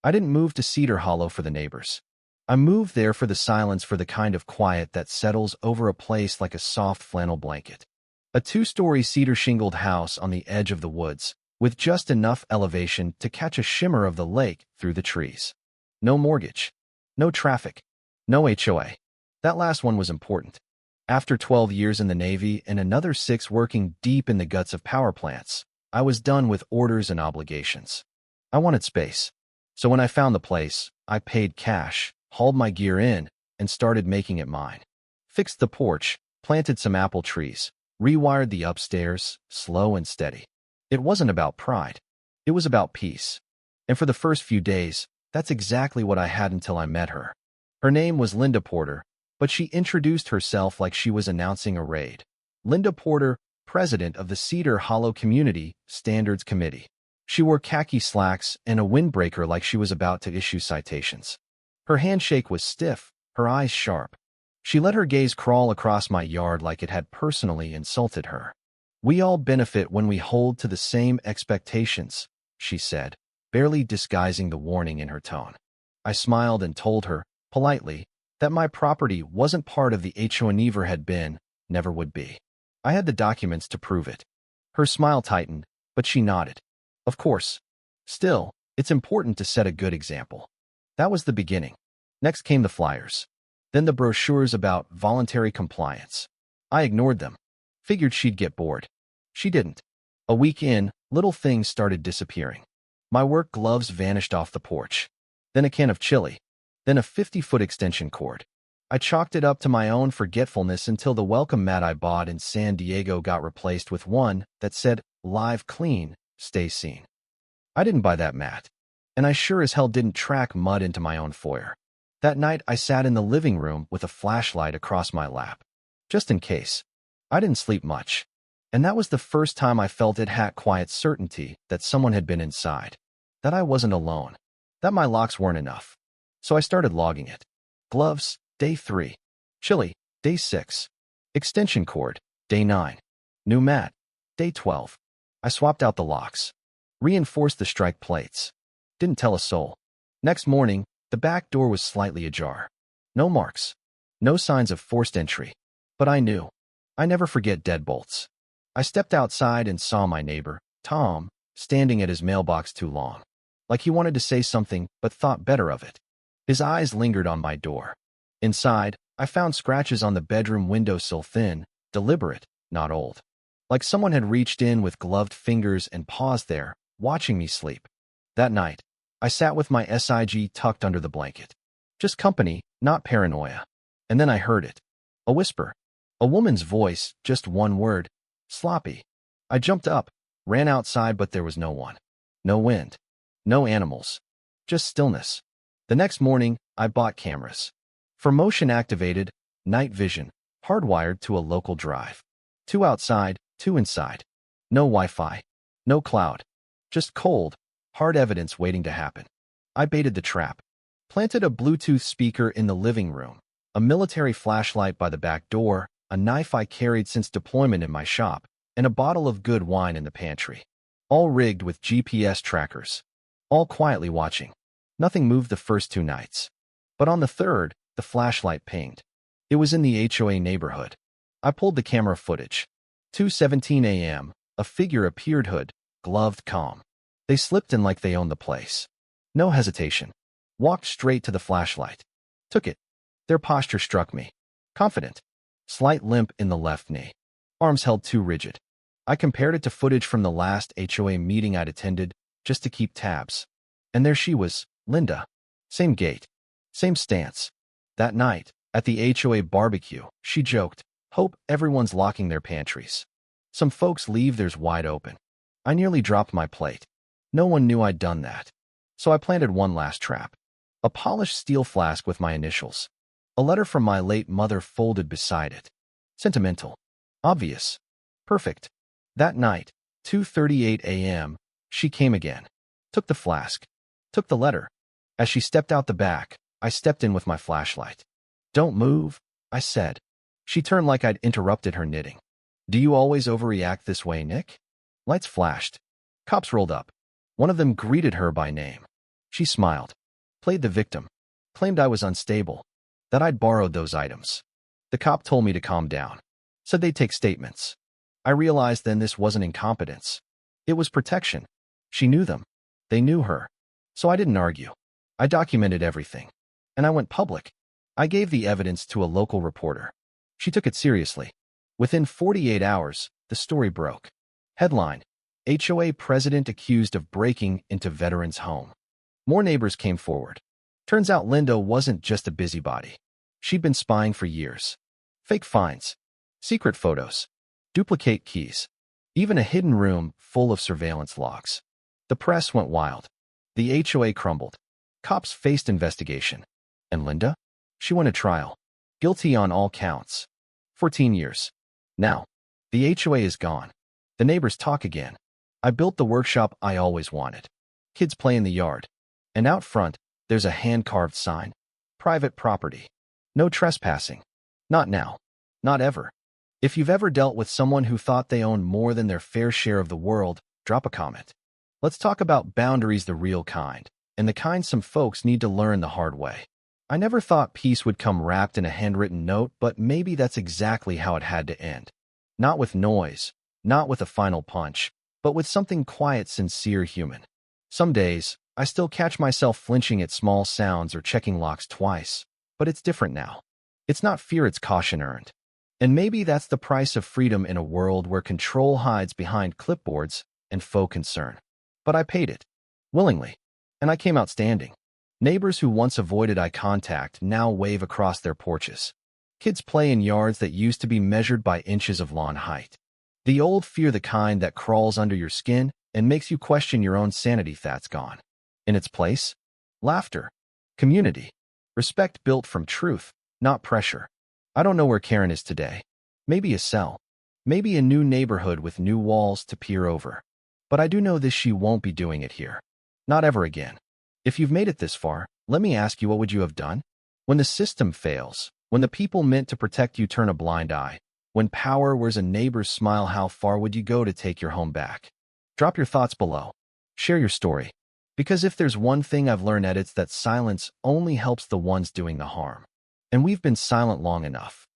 I didn't move to Cedar Hollow for the neighbors. I moved there for the silence, for the kind of quiet that settles over a place like a soft flannel blanket. A two-story cedar-shingled house on the edge of the woods, with just enough elevation to catch a shimmer of the lake through the trees. No mortgage. No traffic. No HOA. That last one was important. After 12 years in the Navy and another 6 working deep in the guts of power plants, I was done with orders and obligations. I wanted space. So when I found the place, I paid cash, hauled my gear in, and started making it mine. Fixed the porch, planted some apple trees, rewired the upstairs, slow and steady. It wasn't about pride. It was about peace. And for the first few days, that's exactly what I had until I met her. Her name was Linda Porter, but she introduced herself like she was announcing a raid. Linda Porter, president of the Cedar Hollow Community Standards Committee. She wore khaki slacks and a windbreaker like she was about to issue citations. Her handshake was stiff, her eyes sharp. She let her gaze crawl across my yard like it had personally insulted her. "We all benefit when we hold to the same expectations," she said, barely disguising the warning in her tone. I smiled and told her, politely, that my property wasn't part of the HOA, never had been, never would be. I had the documents to prove it. Her smile tightened, but she nodded. Of course. Still, it's important to set a good example. That was the beginning. Next came the flyers. Then the brochures about voluntary compliance. I ignored them. Figured she'd get bored. She didn't. A week in, little things started disappearing. My work gloves vanished off the porch. Then a can of chili. Then a 50-foot extension cord. I chalked it up to my own forgetfulness until the welcome mat I bought in San Diego got replaced with one that said, "Live Clean, Stay Seen." I didn't buy that mat. And I sure as hell didn't track mud into my own foyer. That night, I sat in the living room with a flashlight across my lap. Just in case. I didn't sleep much. And that was the first time I felt it had quiet certainty that someone had been inside. That I wasn't alone. That my locks weren't enough. So I started logging it. Gloves, day 3. Chili, day 6. Extension cord, day 9. New mat, day 12. I swapped out the locks. Reinforced the strike plates. Didn't tell a soul. Next morning, the back door was slightly ajar. No marks. No signs of forced entry. But I knew. I never forget deadbolts. I stepped outside and saw my neighbor, Tom, standing at his mailbox too long. Like he wanted to say something, but thought better of it. His eyes lingered on my door. Inside, I found scratches on the bedroom windowsill, thin, deliberate, not old. Like someone had reached in with gloved fingers and paused there, watching me sleep. That night, I sat with my SIG tucked under the blanket. Just company, not paranoia. And then I heard it. A whisper. A woman's voice, just one word. Sloppy. I jumped up, ran outside, but there was no one. No wind. No animals. Just stillness. The next morning, I bought cameras. For motion-activated, night vision, hardwired to a local drive. 2 outside, 2 inside. No Wi-Fi. No cloud. Just cold, hard evidence waiting to happen. I baited the trap. Planted a Bluetooth speaker in the living room, a military flashlight by the back door, a knife I carried since deployment in my shop, and a bottle of good wine in the pantry. All rigged with GPS trackers. All quietly watching. Nothing moved the first 2 nights. But on the third, the flashlight pinged. It was in the HOA neighborhood. I pulled the camera footage. 2:17 a.m., a figure appeared, hood, gloved, calm. They slipped in like they owned the place. No hesitation. Walked straight to the flashlight. Took it. Their posture struck me. Confident. Slight limp in the left knee. Arms held too rigid. I compared it to footage from the last HOA meeting I'd attended, just to keep tabs. And there she was, Linda. Same gait. Same stance. That night, at the HOA barbecue, she joked, "Hope everyone's locking their pantries. Some folks leave theirs wide open." I nearly dropped my plate. No one knew I'd done that. So I planted one last trap. A polished steel flask with my initials. A letter from my late mother folded beside it. Sentimental. Obvious. Perfect. That night, 2:38 a.m., she came again. Took the flask. Took the letter. As she stepped out the back, I stepped in with my flashlight. "Don't move," I said. She turned like I'd interrupted her knitting. "Do you always overreact this way, Nick?" Lights flashed. Cops rolled up. One of them greeted her by name. She smiled, played the victim, claimed I was unstable, that I'd borrowed those items. The cop told me to calm down, said they'd take statements. I realized then this wasn't incompetence. It was protection. She knew them. They knew her. So I didn't argue. I documented everything. And I went public. I gave the evidence to a local reporter. She took it seriously. Within 48 hours, the story broke. Headline: HOA president accused of breaking into veteran's home. More neighbors came forward. Turns out Linda wasn't just a busybody. She'd been spying for years. Fake finds, secret photos, duplicate keys, even a hidden room full of surveillance logs. The press went wild. The HOA crumbled. Cops faced investigation. And Linda? She went to trial. Guilty on all counts. 14 years. Now, the HOA is gone. The neighbors talk again. I built the workshop I always wanted. Kids play in the yard. And out front, there's a hand-carved sign. Private property. No trespassing. Not now. Not ever. If you've ever dealt with someone who thought they owned more than their fair share of the world, drop a comment. Let's talk about boundaries, the real kind, and the kind some folks need to learn the hard way. I never thought peace would come wrapped in a handwritten note, but maybe that's exactly how it had to end. Not with noise, not with a final punch, but with something quiet, sincere, human. Some days, I still catch myself flinching at small sounds or checking locks twice, but it's different now. It's not fear, it's caution earned. And maybe that's the price of freedom in a world where control hides behind clipboards and faux concern. But I paid it, willingly, and I came out standing. Neighbors who once avoided eye contact now wave across their porches. Kids play in yards that used to be measured by inches of lawn height. The old fear, the kind that crawls under your skin and makes you question your own sanity, that's gone. In its place, laughter, community, respect built from truth, not pressure. I don't know where Karen is today. Maybe a cell. Maybe a new neighborhood with new walls to peer over. But I do know this: she won't be doing it here. Not ever again. If you've made it this far, let me ask you, what would you have done? When the system fails, when the people meant to protect you turn a blind eye, when power wears a neighbor's smile, how far would you go to take your home back? Drop your thoughts below. Share your story. Because if there's one thing I've learned, it's that silence only helps the ones doing the harm. And we've been silent long enough.